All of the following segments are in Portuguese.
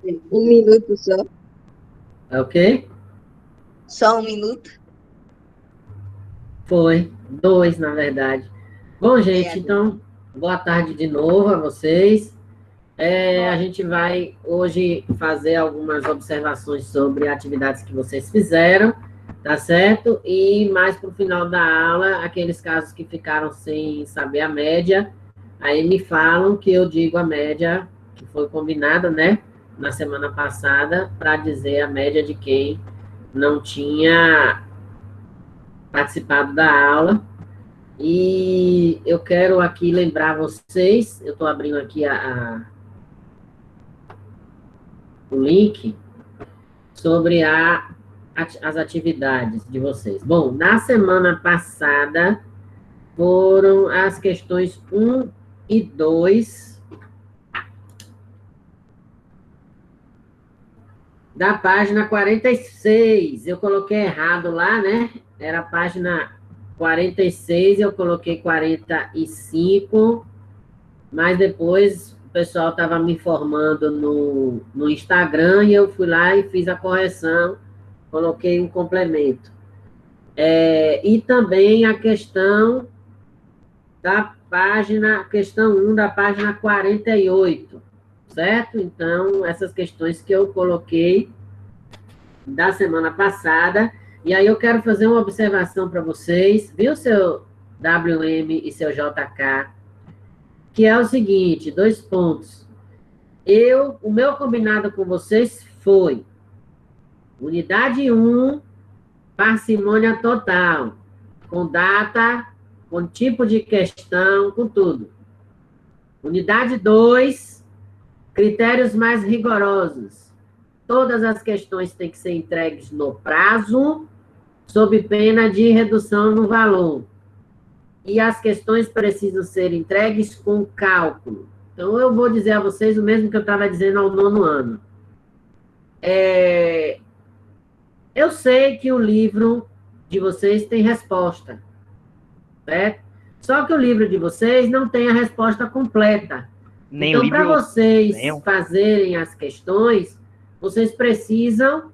Um minuto só. É o quê? Só um minuto. Foi. Dois, na verdade. Bom, gente, Obrigada. então, boa tarde de novo a vocês. A Boa. gente vai hoje fazer algumas observações sobre atividades que vocês fizeram, tá certo? E mais para o final da aula, aqueles casos que ficaram sem saber a média, aí me falam que eu digo a média que foi combinada, né, na semana passada, para dizer a média de quem não tinha participado da aula. E eu quero aqui lembrar vocês, eu estou abrindo aqui o link sobre as atividades de vocês. Bom, na semana passada foram as questões um e 2 da página 46. Eu coloquei errado lá, né? Era a página 46, eu coloquei 45, mas depois o pessoal estava me informando no Instagram e eu fui lá e fiz a correção, coloquei um complemento. E também a questão da página, questão 1 da página 48, certo? Então, essas questões que eu coloquei da semana passada, e aí eu quero fazer uma observação para vocês, viu, seu WM e seu JK, que é o seguinte, dois pontos. O meu combinado com vocês foi unidade 1, parcimônia total, com data, com tipo de questão, com tudo. Unidade 2, critérios mais rigorosos. Todas as questões têm que ser entregues no prazo, sob pena de redução no valor. E as questões precisam ser entregues com cálculo. Então, eu vou dizer a vocês o mesmo que eu estava dizendo ao nono ano. Eu sei que o livro de vocês tem resposta, certo? Só que o livro de vocês não tem a resposta completa. Nem o Então, para livro. vocês fazerem as questões, vocês precisam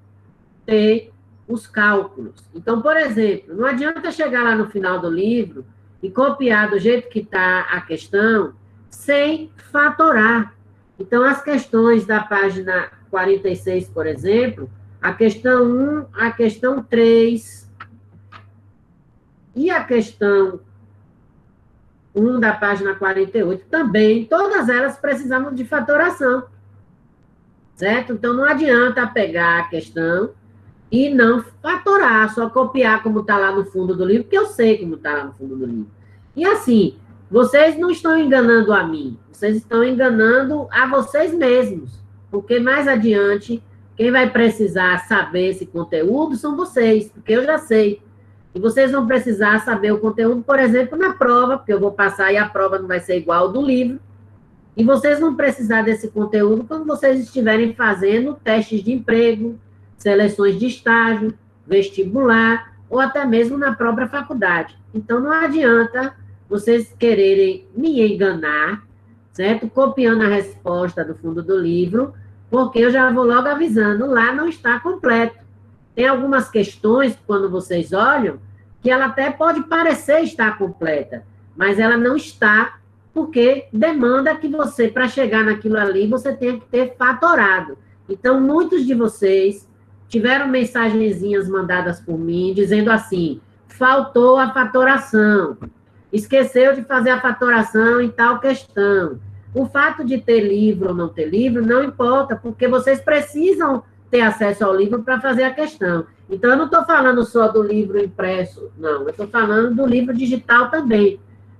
ter os cálculos. Então, por exemplo, não adianta chegar lá no final do livro e copiar do jeito que está a questão sem fatorar. Então, as questões da página 46, por exemplo, a questão 1, a questão 3 e a questão 1 da página 48 também, todas elas precisavam de fatoração, certo? Então, não adianta pegar a questão e não fatorar, só copiar como está lá no fundo do livro, porque eu sei como está lá no fundo do livro. E assim, vocês não estão enganando a mim, vocês estão enganando a vocês mesmos, porque mais adiante, quem vai precisar saber esse conteúdo são vocês, porque eu já sei. E vocês vão precisar saber o conteúdo, por exemplo, na prova, porque eu vou passar e a prova não vai ser igual ao do livro. E vocês vão precisar desse conteúdo quando vocês estiverem fazendo testes de emprego, seleções de estágio, vestibular, ou até mesmo na própria faculdade. Então, não adianta vocês quererem me enganar, certo? Copiando a resposta do fundo do livro, porque eu já vou logo avisando, lá não está completo. Tem algumas questões, quando vocês olham, que ela até pode parecer estar completa, mas ela não está, porque demanda que você, para chegar naquilo ali, você tenha que ter fatorado. Então, muitos de vocês tiveram mensagenzinhas mandadas por mim, dizendo assim, faltou a fatoração, esqueceu de fazer a fatoração em tal questão. O fato de ter livro ou não ter livro não importa, porque vocês precisam ter acesso ao livro para fazer a questão. Então, eu não estou falando só do livro impresso, não, eu estou falando do livro digital também.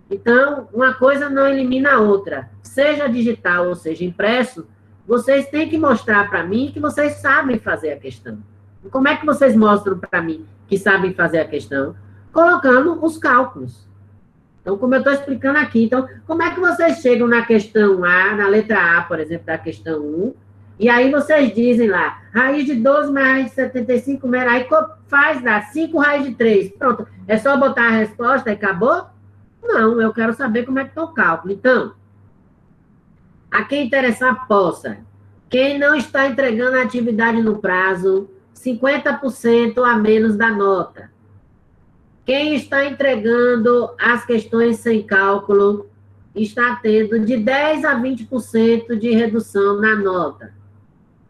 Então, uma coisa não elimina a outra. Seja digital ou seja impresso, vocês têm que mostrar para mim que vocês sabem fazer a questão. E como é que vocês mostram para mim que sabem fazer a questão? Colocando os cálculos. Então, como eu estou explicando aqui, então, como é que vocês chegam na questão A, na letra A, por exemplo, da questão 1, e aí vocês dizem lá, raiz de 12 mais raiz de 75, aí faz lá, 5 raiz de 3. Pronto, é só botar a resposta e acabou? Não, eu quero saber como é que está o cálculo. Então, a quem interessar, possa. Quem não está entregando a atividade no prazo, 50% a menos da nota. Quem está entregando as questões sem cálculo está tendo de 10% a 20% de redução na nota.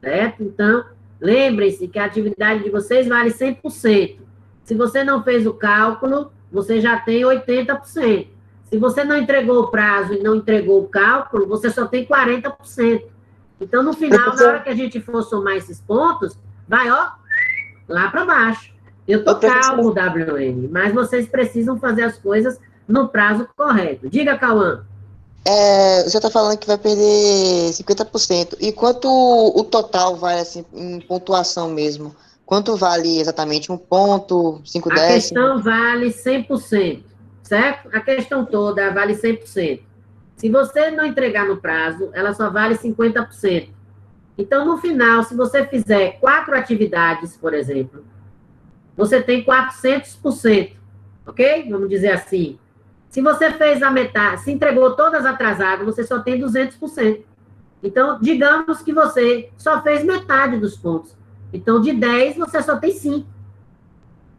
Certo? Então, lembrem-se que a atividade de vocês vale 100%. Se você não fez o cálculo, você já tem 80%. Se você não entregou o prazo e não entregou o cálculo, você só tem 40%. Então, no final, na hora que a gente for somar esses pontos, vai, ó, lá para baixo. Eu estou calmo, WN, mas vocês precisam fazer as coisas no prazo correto. Diga, Cauã. Você está falando que vai perder 50%. E quanto o total vale, assim, em pontuação mesmo? Quanto vale exatamente? 1 ponto, 5 A décimos? questão vale 100%, certo? A questão toda vale 100%. Se você não entregar no prazo, ela só vale 50%. Então, no final, se você fizer 4 atividades, por exemplo, você tem 400%, ok? Vamos dizer assim. Se você fez a metade, se entregou todas atrasadas, você só tem 200%. Então, digamos que você só fez metade dos pontos. Então, de 10, você só tem 5.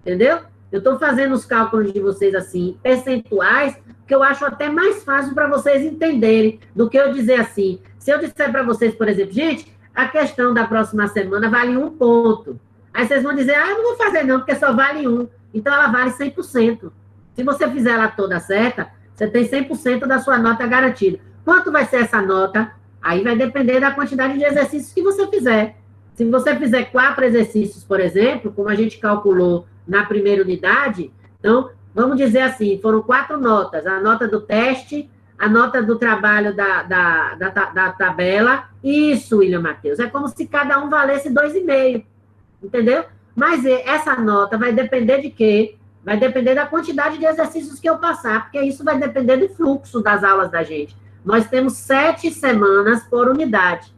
Entendeu? Eu estou fazendo os cálculos de vocês assim, percentuais, que eu acho até mais fácil para vocês entenderem do que eu dizer assim. Se eu disser para vocês, por exemplo, gente, a questão da próxima semana vale 1 ponto. Aí vocês vão dizer, eu não vou fazer não, porque só vale 1. Então, ela vale 100%. Se você fizer ela toda certa, você tem 100% da sua nota garantida. Quanto vai ser essa nota? Aí vai depender da quantidade de exercícios que você fizer. Se você fizer 4 exercícios, por exemplo, como a gente calculou na primeira unidade, então, vamos dizer assim, foram 4 notas. A nota do teste, a nota do trabalho da tabela. Isso, William Matheus. É como se cada um valesse 2,5. Entendeu? Mas essa nota vai depender de quê? Vai depender da quantidade de exercícios que eu passar, porque isso vai depender do fluxo das aulas da gente. Nós temos 7 semanas por unidade.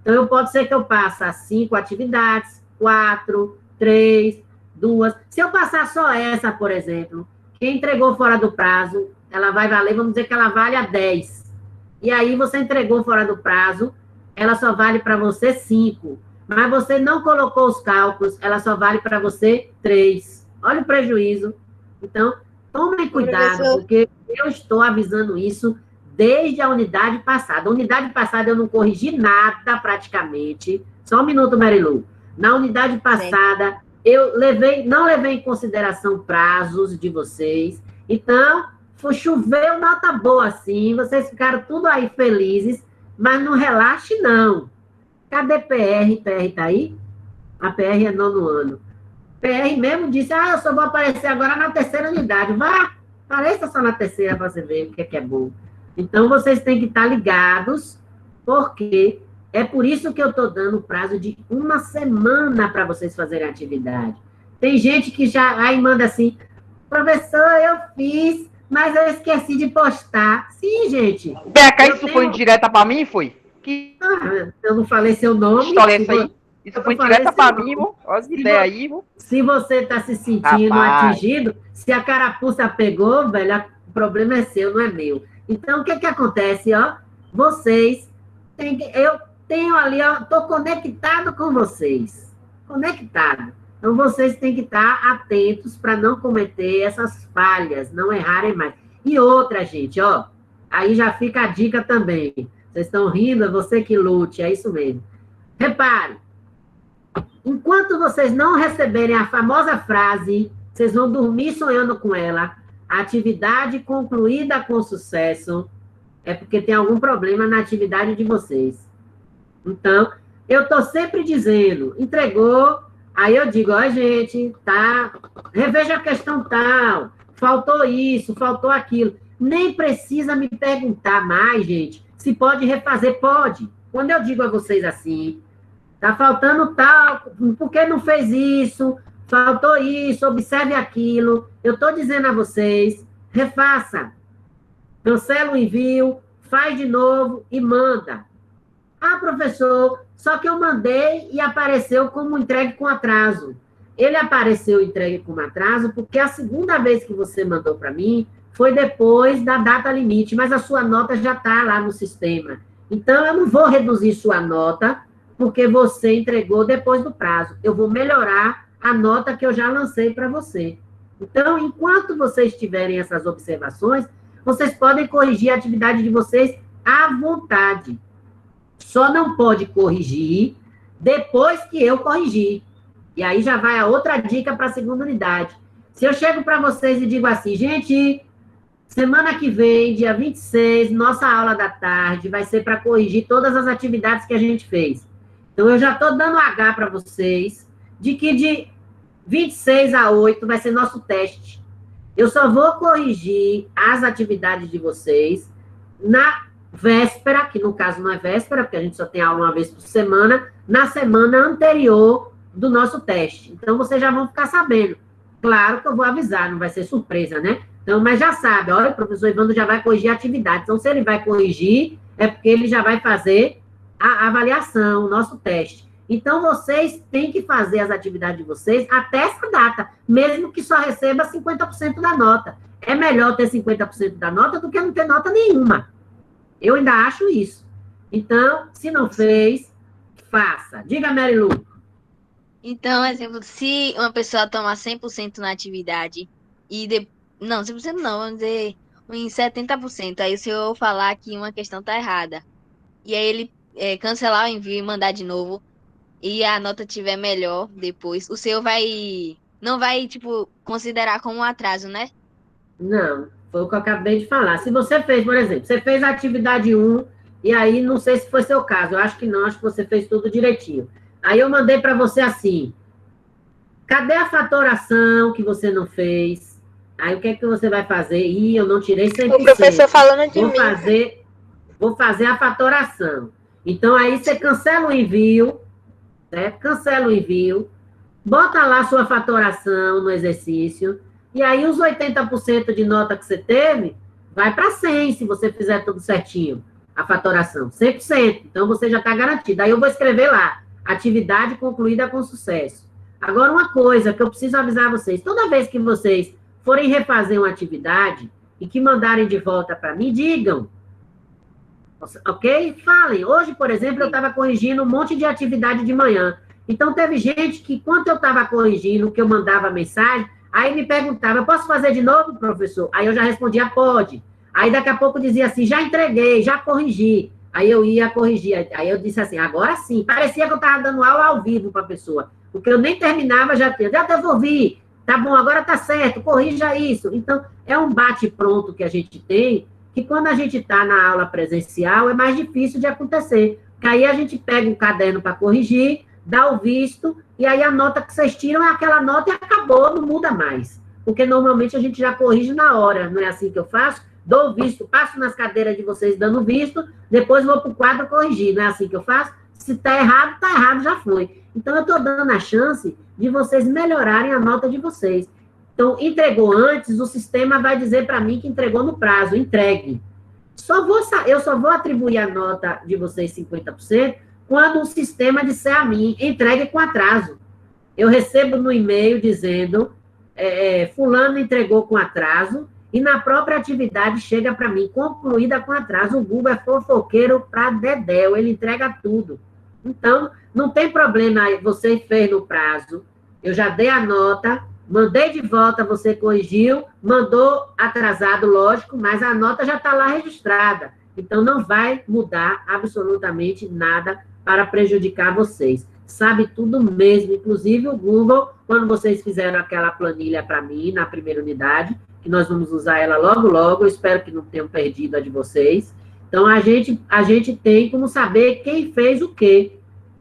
Então, pode ser que eu passe 5 atividades, 4, 3, 2. Se eu passar só essa, por exemplo, quem entregou fora do prazo, ela vai valer, vamos dizer que ela vale a 10. E aí, você entregou fora do prazo, ela só vale para você 5. Mas você não colocou os cálculos, ela só vale para você 3. Olha o prejuízo. Então, tomem cuidado, porque eu estou avisando isso desde a unidade passada. A unidade passada eu não corrigi nada, praticamente. Só um minuto, Marilu. Na unidade passada, eu não levei em consideração prazos de vocês. Então, choveu nota boa, assim. Vocês ficaram tudo aí felizes, mas não relaxe, não. Cadê PR? PR tá aí? A PR é 9º ano. PR mesmo disse, eu só vou aparecer agora na 3ª unidade. Vá, apareça só na 3ª para você ver o que é bom. Então, vocês têm que estar ligados, porque é por isso que eu estou dando prazo de 1 semana para vocês fazerem a atividade. Tem gente que já aí manda assim, professor, eu fiz, mas eu esqueci de postar. Sim, gente. Isso foi indireta para mim, foi? Eu não falei seu nome. História essa aí? Isso foi direta para mim, vô. Olha as ideias aí, vô. Se você está se sentindo atingido, se a carapuça pegou, velho, o problema é seu, não é meu. Então, o que acontece, ó? Vocês têm que... Eu tenho ali, ó, estou conectado com vocês. Conectado. Então, vocês têm que estar atentos para não cometer essas falhas, não errarem mais. E outra, gente, ó, aí já fica a dica também. Vocês estão rindo, é você que lute, é isso mesmo. Repare, enquanto vocês não receberem a famosa frase, vocês vão dormir sonhando com ela, a atividade concluída com sucesso, é porque tem algum problema na atividade de vocês. Então, eu estou sempre dizendo, entregou, aí eu digo, ó, gente, tá, reveja a questão tal, faltou isso, faltou aquilo. Nem precisa me perguntar mais, gente, se pode refazer, pode. Quando eu digo a vocês assim, tá faltando tal, por que não fez isso? Faltou isso, observe aquilo. Eu estou dizendo a vocês, refaça. Cancela o envio, faz de novo e manda. Ah, professor, só que eu mandei e apareceu como entregue com atraso. Ele apareceu entregue com atraso porque a segunda vez que você mandou para mim foi depois da data limite, mas a sua nota já está lá no sistema. Então, eu não vou reduzir sua nota porque você entregou depois do prazo. Eu vou melhorar a nota que eu já lancei para você. Então, enquanto vocês tiverem essas observações, vocês podem corrigir a atividade de vocês à vontade. Só não pode corrigir depois que eu corrigir. E aí já vai a outra dica para a segunda unidade. Se eu chego para vocês e digo assim, gente, semana que vem, dia 26, nossa aula da tarde vai ser para corrigir todas as atividades que a gente fez. Então, eu já estou dando H para vocês, de que de 26 a 8 vai ser nosso teste. Eu só vou corrigir as atividades de vocês na véspera, que no caso não é véspera, porque a gente só tem aula uma vez por semana, na semana anterior do nosso teste. Então, vocês já vão ficar sabendo. Claro que eu vou avisar, não vai ser surpresa, né? Então, mas já sabe, olha, o professor Ivandro já vai corrigir a atividade. Então, se ele vai corrigir, é porque ele já vai fazer a avaliação, o nosso teste. Então, vocês têm que fazer as atividades de vocês até essa data, mesmo que só receba 50% da nota. É melhor ter 50% da nota do que não ter nota nenhuma. Eu ainda acho isso. Então, se não fez, faça. Diga, Mary Lu. Então, exemplo, se uma pessoa tomar 100% na atividade e não, 100% não, vamos dizer em 70%, aí o senhor falar que uma questão está errada, e aí ele cancelar o envio e mandar de novo, e a nota tiver melhor depois, o senhor não vai, tipo, considerar como um atraso, né? Não, foi o que eu acabei de falar. Se você fez, por exemplo, você fez a atividade 1, e aí não sei se foi seu caso, eu acho que não, acho que você fez tudo direitinho. Aí eu mandei para você assim, cadê a fatoração que você não fez? Aí o que é que você vai fazer? Ih, eu não tirei 100%. O professor falando de mim. Vou fazer a fatoração. Então, aí você cancela o envio, certo? Cancela o envio, bota lá sua fatoração no exercício, e aí os 80% de nota que você teve, vai para 100, se você fizer tudo certinho, a fatoração, 100%. Então, você já está garantido. Aí eu vou escrever lá, atividade concluída com sucesso. Agora, uma coisa que eu preciso avisar vocês, toda vez que vocês forem refazer uma atividade e que mandarem de volta para mim, digam, ok? Falem. Hoje, por exemplo, eu estava corrigindo um monte de atividade de manhã. Então, teve gente que, quando eu estava corrigindo, que eu mandava mensagem, aí me perguntava, eu posso fazer de novo, professor? Aí eu já respondia, pode. Aí, daqui a pouco, dizia assim, já entreguei, já corrigi. Aí eu ia corrigir. Aí eu disse assim, agora sim. Parecia que eu estava dando aula ao vivo para a pessoa. Porque eu nem terminava, já devolvi. Tá bom, agora tá certo, corrija isso. Então, é um bate-pronto que a gente tem, que quando a gente está na aula presencial, é mais difícil de acontecer. Porque aí a gente pega um caderno para corrigir, dá o visto, e aí a nota que vocês tiram é aquela nota e acabou, não muda mais. Porque normalmente a gente já corrige na hora, não é assim que eu faço? Dou o visto, passo nas cadeiras de vocês dando visto, depois vou para o quadro corrigir, não é assim que eu faço? Se está errado, já foi. Então, eu estou dando a chance de vocês melhorarem a nota de vocês. Então, entregou antes, o sistema vai dizer para mim que entregou no prazo, entregue. Eu só vou atribuir a nota de vocês 50% quando o sistema disser a mim, entregue com atraso. Eu recebo no e-mail dizendo, fulano entregou com atraso, e na própria atividade chega para mim, concluída com atraso. O Google é fofoqueiro para dedéu, ele entrega tudo. Então, não tem problema, você fez no prazo, eu já dei a nota, mandei de volta, você corrigiu, mandou atrasado, lógico, mas a nota já está lá registrada. Então, não vai mudar absolutamente nada para prejudicar vocês. Sabe tudo mesmo, inclusive o Google, quando vocês fizeram aquela planilha para mim, na primeira unidade, que nós vamos usar ela logo, logo, eu espero que não tenham perdido a de vocês. Então, a gente tem como saber quem fez o quê.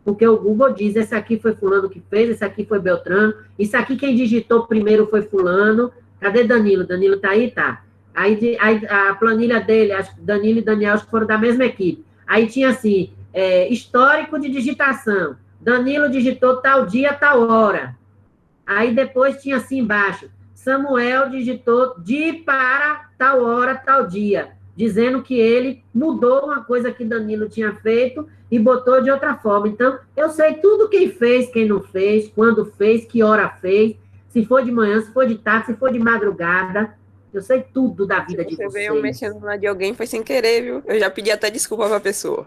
Porque o Google diz, esse aqui foi fulano que fez, esse aqui foi Beltrano, isso aqui quem digitou primeiro foi fulano. Cadê Danilo? Danilo tá aí? Tá. Aí a planilha dele, acho que Danilo e Daniel acho que foram da mesma equipe. Aí tinha assim, histórico de digitação. Danilo digitou tal dia, tal hora. Aí depois tinha assim embaixo, Samuel digitou para tal hora, tal dia, dizendo que ele mudou uma coisa que Danilo tinha feito e botou de outra forma. Então, eu sei tudo quem fez, quem não fez, quando fez, que hora fez, se for de manhã, se for de tarde, se for de madrugada. Eu sei tudo da vida de vocês. Você veio mexendo na de alguém, foi sem querer, viu? Eu já pedi até desculpa pra pessoa.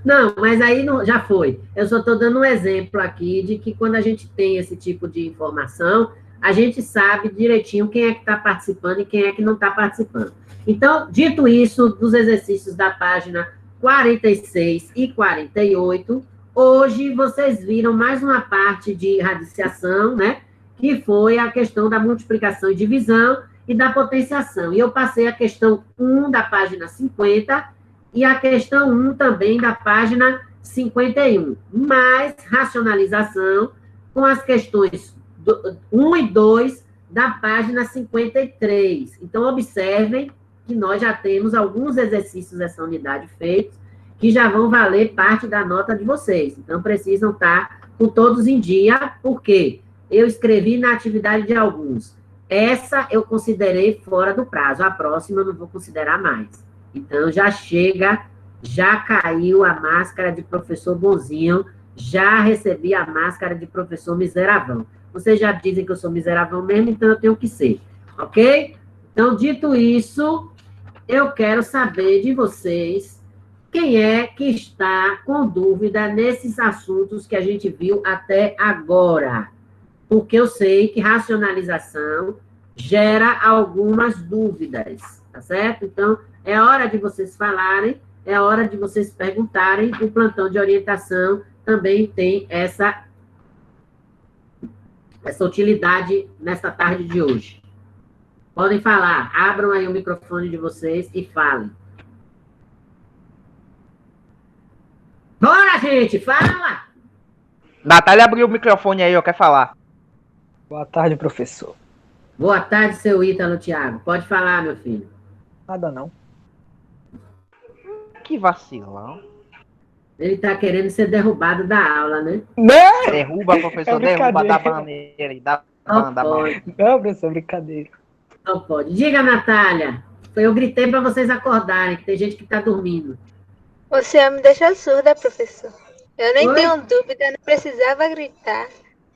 Não, mas aí já foi. Eu só estou dando um exemplo aqui de que quando a gente tem esse tipo de informação, a gente sabe direitinho quem é que está participando e quem é que não está participando. Então, dito isso, dos exercícios da página 46 e 48, hoje vocês viram mais uma parte de radiciação, né? Que foi a questão da multiplicação e divisão e da potenciação. E eu passei a questão 1 da página 50 e a questão 1 também da página 51, mais racionalização com as questões 1 e 2 da página 53. Então, observem que nós já temos alguns exercícios dessa unidade feitos que já vão valer parte da nota de vocês. Então, precisam estar com todos em dia, porque eu escrevi na atividade de alguns. Essa eu considerei fora do prazo, a próxima eu não vou considerar mais. Então, já chega, já caiu a máscara de professor bonzinho, já recebi a máscara de professor miseravão. Vocês já dizem que eu sou miseravão mesmo, então eu tenho que ser, ok? Então, dito isso, eu quero saber de vocês quem é que está com dúvida nesses assuntos que a gente viu até agora. Porque eu sei que racionalização gera algumas dúvidas, tá certo? Então, é hora de vocês falarem, é hora de vocês perguntarem. O plantão de orientação também tem essa utilidade nesta tarde de hoje. Podem falar, abram aí o microfone de vocês e falem. Bora, gente, fala! Natália abriu o microfone aí, ó, quer falar. Boa tarde, professor. Boa tarde, seu Ítalo Thiago. Pode falar, meu filho. Nada não. Que vacilão. Ele está querendo ser derrubado da aula, né? Não, Derruba, professor, derruba, dá bandeira aí, dá Não banda. pode, não, professor, brincadeira. não pode. Diga, Natália. Eu gritei para vocês acordarem, que tem gente que está dormindo. Você me deixou surda, professor. Eu nem Oi? tenho dúvida, não precisava gritar.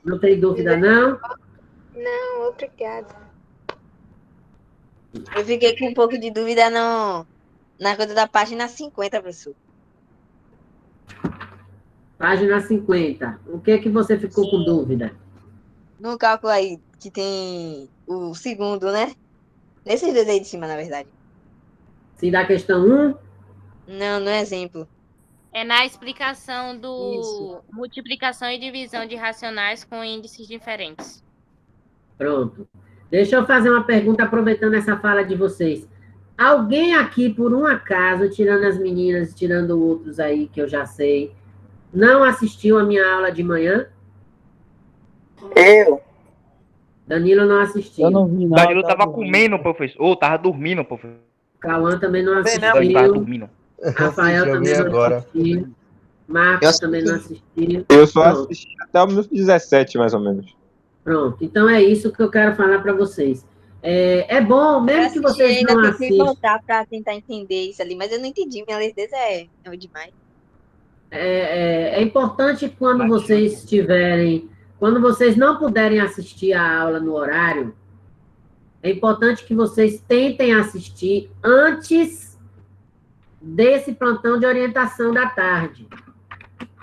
Não tem dúvida, não? Não, obrigada. Eu fiquei com um pouco de dúvida na coisa da página 50, professor. Página 50. O que é que você ficou com dúvida? No cálculo aí, que tem o segundo, né? Nesses dois aí de cima, na verdade. Se da questão 1, Não, no exemplo. É na explicação do Isso. multiplicação e divisão de racionais com índices diferentes. pronto. Deixa eu fazer uma pergunta, aproveitando essa fala de vocês. Alguém aqui, por um acaso, tirando as meninas, tirando outros aí, que eu já sei, não assistiu a minha aula de manhã? Eu. Danilo não assistiu. Eu não vi nada. Danilo tava comendo, professor. Ou tava dormindo, professor. Cauã também não Ele tava assistiu. dormindo. Rafael Assisti, eu vi também não agora. assistiu. Marcos Eu também não assistiu. Eu só Pronto. assisti até o minuto 17, mais ou menos. Pronto. Então é isso que eu quero falar para vocês. É bom, mesmo que vocês ainda não tentei assistam. voltar para tentar entender isso ali, mas eu não entendi. Minha leiteza é demais. É importante quando vocês tiverem, quando vocês não puderem assistir a aula no horário, é importante que vocês tentem assistir antes desse plantão de orientação da tarde.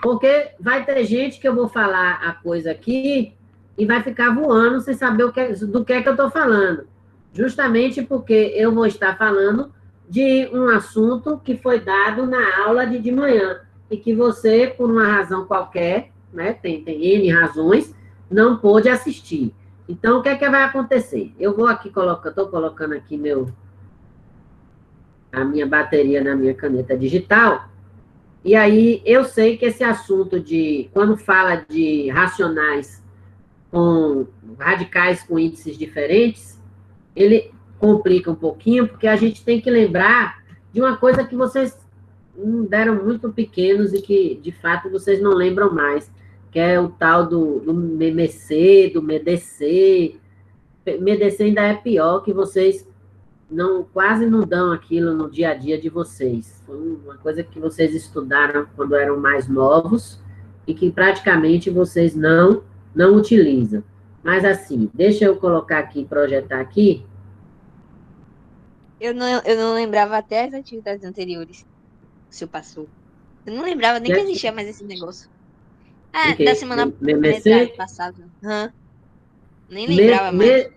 Porque vai ter gente que eu vou falar a coisa aqui e vai ficar voando sem saber do que é que eu estou falando. Justamente porque eu vou estar falando de um assunto que foi dado na aula de manhã e que você, por uma razão qualquer, né, tem N razões, não pôde assistir. Então, o que é que vai acontecer? Eu vou aqui estou colocando aqui a minha bateria na minha caneta digital, e aí eu sei que esse assunto quando fala de racionais com radicais com índices diferentes, ele complica um pouquinho, porque a gente tem que lembrar de uma coisa que vocês deram muito pequenos e que, de fato, vocês não lembram mais, que é o tal do MEMC, do MEDC. MEDC ainda é pior, que vocês quase não dão aquilo no dia a dia de vocês. Foi uma coisa que vocês estudaram quando eram mais novos e que praticamente vocês não utilizam. Mas assim, deixa eu colocar aqui, projetar aqui. Eu não lembrava até as atividades anteriores. O senhor passou. Eu não lembrava nem que existia mais esse negócio. Ah, O quê? da semana MMC? passada. Nem lembrava mais.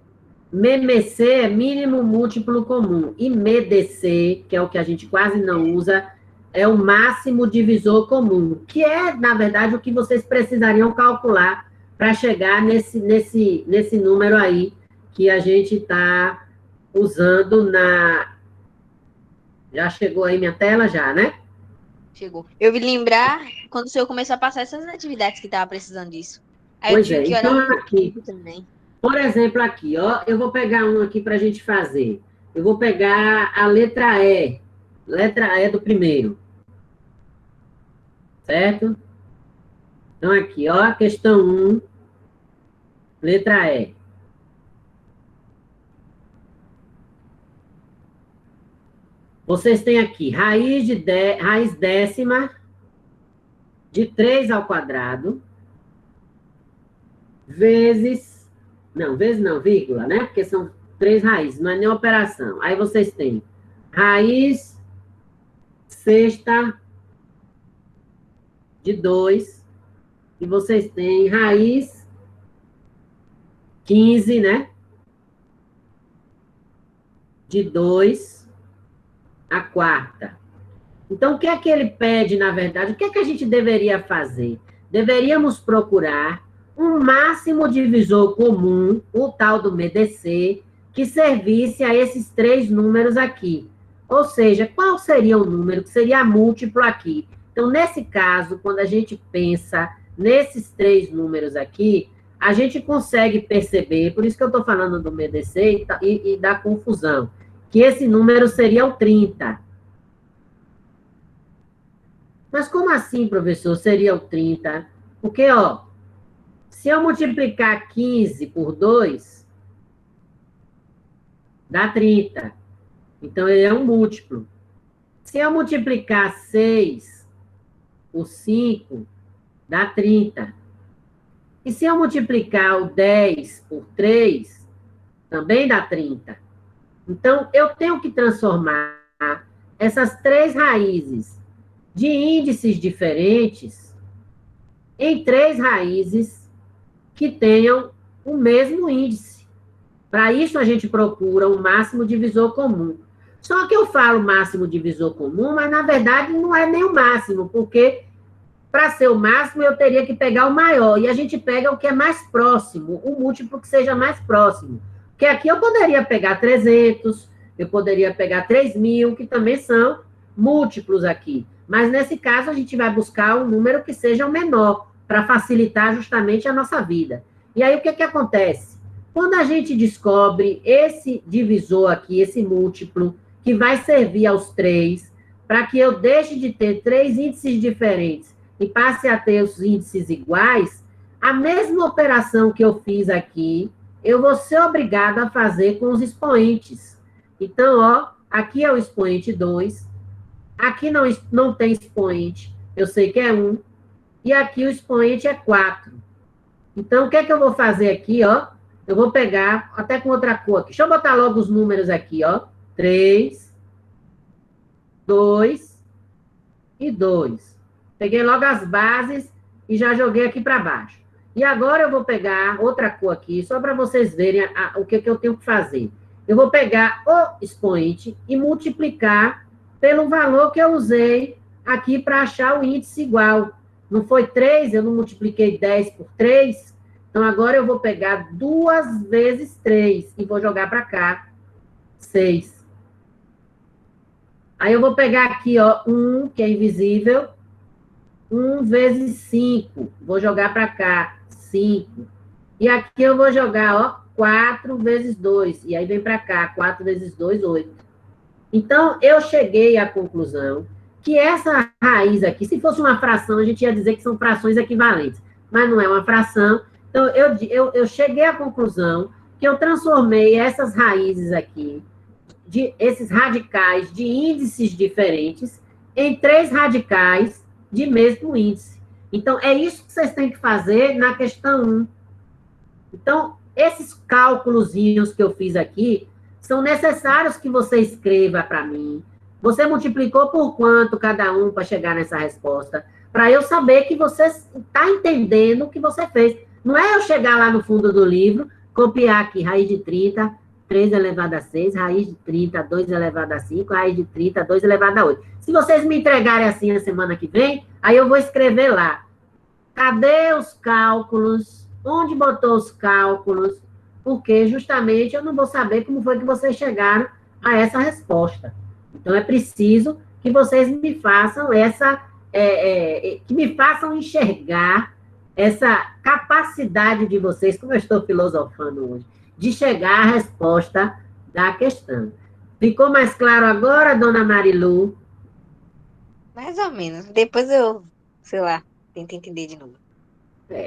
MMC é mínimo múltiplo comum. E MDC, que é o que a gente quase não usa, é o máximo divisor comum, que é, na verdade, o que vocês precisariam calcular para chegar nesse número aí que a gente está usando na... Já chegou aí minha tela já, né? Chegou. Eu vi lembrar quando o senhor começou a passar essas atividades que estava precisando disso. Aí eu Pois tive é, que então olhar aqui, também. por exemplo, aqui, ó, eu vou pegar um aqui para a gente fazer. Eu vou pegar a letra E do primeiro. Certo? Então, aqui, ó, questão 1, letra E. Vocês têm aqui raiz décima de 3 ao quadrado, vezes não, vírgula, né? Porque são 3 raízes, não é nem operação. Aí vocês têm raiz sexta de 2, e vocês têm raiz 15, né? De 2 a quarta. Então, o que é que ele pede, na verdade? O que é que a gente deveria fazer? Deveríamos procurar um máximo divisor comum, o tal do MDC, que servisse a esses 3 números aqui. Ou seja, qual seria o número que seria múltiplo aqui? Então, nesse caso, quando a gente pensa nesses 3 números aqui, a gente consegue perceber, por isso que eu estou falando do MDC e da confusão, que esse número seria o 30. Mas como assim, professor, seria o 30? Porque, ó, se eu multiplicar 15 por 2, dá 30. Então, ele é um múltiplo. Se eu multiplicar 6 por 5, dá 30. E se eu multiplicar o 10 por 3, também dá 30. Então, eu tenho que transformar essas 3 raízes de índices diferentes em 3 raízes que tenham o mesmo índice. Para isso, a gente procura um máximo divisor comum. Só que eu falo máximo divisor comum, mas, na verdade, não é nem o máximo, porque, para ser o máximo, eu teria que pegar o maior, e a gente pega o que é mais próximo, o múltiplo que seja mais próximo. Porque aqui eu poderia pegar 300, eu poderia pegar 3.000, que também são múltiplos aqui. Mas, nesse caso, a gente vai buscar um número que seja o menor, para facilitar justamente a nossa vida. E aí, o que acontece? Quando a gente descobre esse divisor aqui, esse múltiplo, que vai servir aos 3, para que eu deixe de ter 3 índices diferentes e passe a ter os índices iguais, a mesma operação que eu fiz aqui, eu vou ser obrigado a fazer com os expoentes. Então, ó, aqui é o expoente 2, aqui não tem expoente, eu sei que é 1, e aqui o expoente é 4. Então, o que é que eu vou fazer aqui, ó? Eu vou pegar, até com outra cor aqui. Deixa eu botar logo os números aqui, ó. 3, 2 e 2. Peguei logo as bases e já joguei aqui para baixo. E agora eu vou pegar outra cor aqui, só para vocês verem o que eu tenho que fazer. Eu vou pegar o expoente e multiplicar pelo valor que eu usei aqui para achar o índice igual. Não foi 3, eu não multipliquei 10 por 3. Então, agora eu vou pegar 2 vezes 3 e vou jogar para cá, 6. Aí eu vou pegar aqui, ó, 1, que é invisível, 1 vezes 5, vou jogar para cá, 5. E aqui eu vou jogar, ó, 4 vezes 2, e aí vem para cá, 4 vezes 2, 8. Então, eu cheguei à conclusão que essa raiz aqui, se fosse uma fração, a gente ia dizer que são frações equivalentes, mas não é uma fração. Então, eu cheguei à conclusão que eu transformei essas raízes aqui, esses radicais de índices diferentes, em 3 radicais de mesmo índice. Então, é isso que vocês têm que fazer na questão 1. Então, esses cálculozinhos que eu fiz aqui, são necessários que você escreva para mim, Você multiplicou por quanto cada um para chegar nessa resposta? Para eu saber que você está entendendo o que você fez. Não é eu chegar lá no fundo do livro, copiar aqui, raiz de 30, 3 elevado a 6, raiz de 30, 2 elevado a 5, raiz de 30, 2 elevado a 8. Se vocês me entregarem assim a semana que vem, aí eu vou escrever lá. Cadê os cálculos? Onde botou os cálculos? Porque justamente eu não vou saber como foi que vocês chegaram a essa resposta. Então é preciso que vocês me façam que me façam enxergar essa capacidade de vocês, como eu estou filosofando hoje, de chegar à resposta da questão. Ficou mais claro agora, dona Marilu? Mais ou menos. Depois eu, sei lá, tento entender de novo.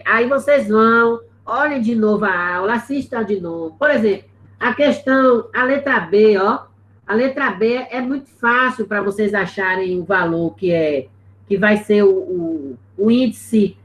Aí vocês vão, olhem de novo a aula, assistam de novo. Por exemplo, a questão, a letra B, ó. A letra B é muito fácil para vocês acharem o valor que vai ser o índice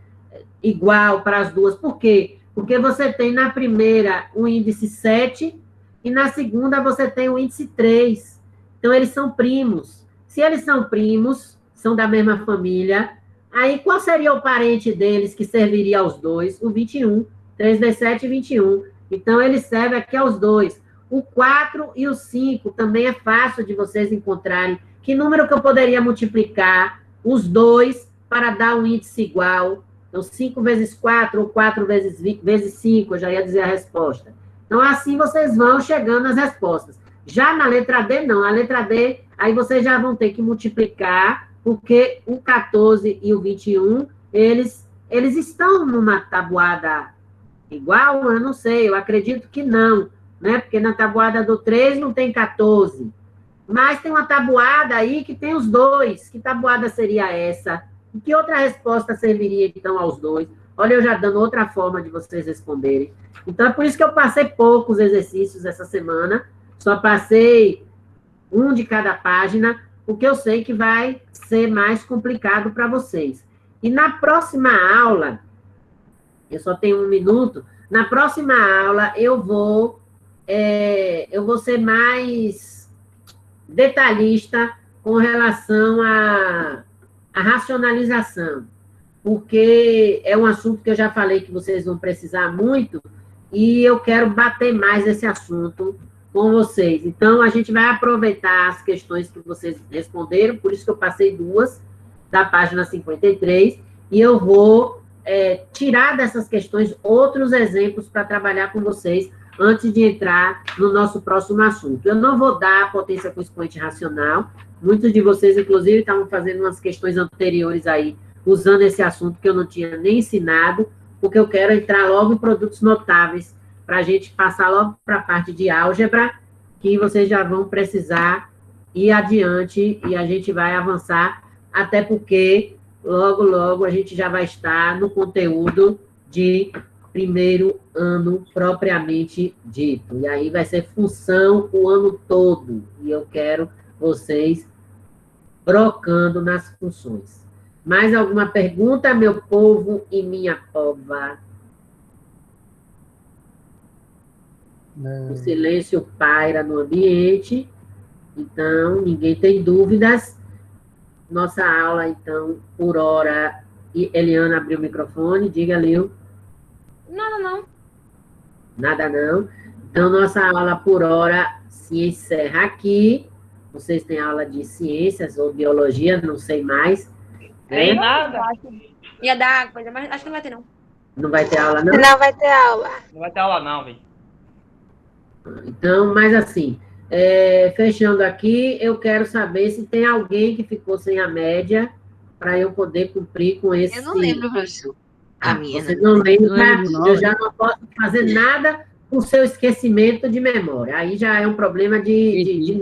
igual para as duas. Por quê? Porque você tem na primeira o índice 7 e na segunda você tem o índice 3. Então, eles são primos. Se eles são primos, são da mesma família, aí qual seria o parente deles que serviria aos dois? O 21. 3 vezes 7, 21. Então, ele serve aqui aos dois. O 4 e o 5 também é fácil de vocês encontrarem. Que número que eu poderia multiplicar os dois para dar um índice igual? Então, 5 vezes 4 ou 4 vezes 5, eu já ia dizer a resposta. Então, assim vocês vão chegando às respostas. Já na letra D, não. A letra D, aí vocês já vão ter que multiplicar, porque o 14 e o 21, eles estão numa tabuada igual? Eu não sei, eu acredito que não, né? Porque na tabuada do 3 não tem 14. Mas tem uma tabuada aí que tem os dois. Que tabuada seria essa? E que outra resposta serviria, então, aos dois? Olha, eu já dando outra forma de vocês responderem. Então, é por isso que eu passei poucos exercícios essa semana. Só passei um de cada página, porque eu sei que vai ser mais complicado para vocês. E na próxima aula, eu só tenho 1 minuto, na próxima aula eu vou ser mais detalhista com relação à racionalização, porque é um assunto que eu já falei que vocês vão precisar muito, e eu quero bater mais esse assunto com vocês. Então, a gente vai aproveitar as questões que vocês responderam, por isso que eu passei 2 da página 53, e eu vou tirar dessas questões outros exemplos para trabalhar com vocês antes de entrar no nosso próximo assunto. Eu não vou dar potência com expoente racional, muitos de vocês, inclusive, estavam fazendo umas questões anteriores aí, usando esse assunto que eu não tinha nem ensinado, porque eu quero entrar logo em produtos notáveis, para a gente passar logo para a parte de álgebra, que vocês já vão precisar ir adiante, e a gente vai avançar, até porque logo, logo, a gente já vai estar no conteúdo de primeiro ano propriamente dito. E aí vai ser função o ano todo. E eu quero vocês brocando nas funções. Mais alguma pergunta, meu povo e minha pova? Não. O silêncio paira no ambiente. Então, ninguém tem dúvidas. Nossa aula, então, por hora... E Eliana abriu o microfone. Diga, Lil. Nada, não. Nada, não. Então, nossa aula por hora se encerra aqui. Vocês têm aula de ciências ou biologia, não sei mais. Tem Né? nada. Ia dar coisa, mas acho que não vai ter, não. Não vai ter aula, não? Não vai ter aula. Não vai ter aula não, velho. Então, mas assim, fechando aqui, eu quero saber se tem alguém que ficou sem a média para eu poder cumprir com esse... Eu não lembro, professor. A minha, Você né? não lembra, Não, eu já não posso fazer nada com o seu esquecimento de memória. Aí já é um problema de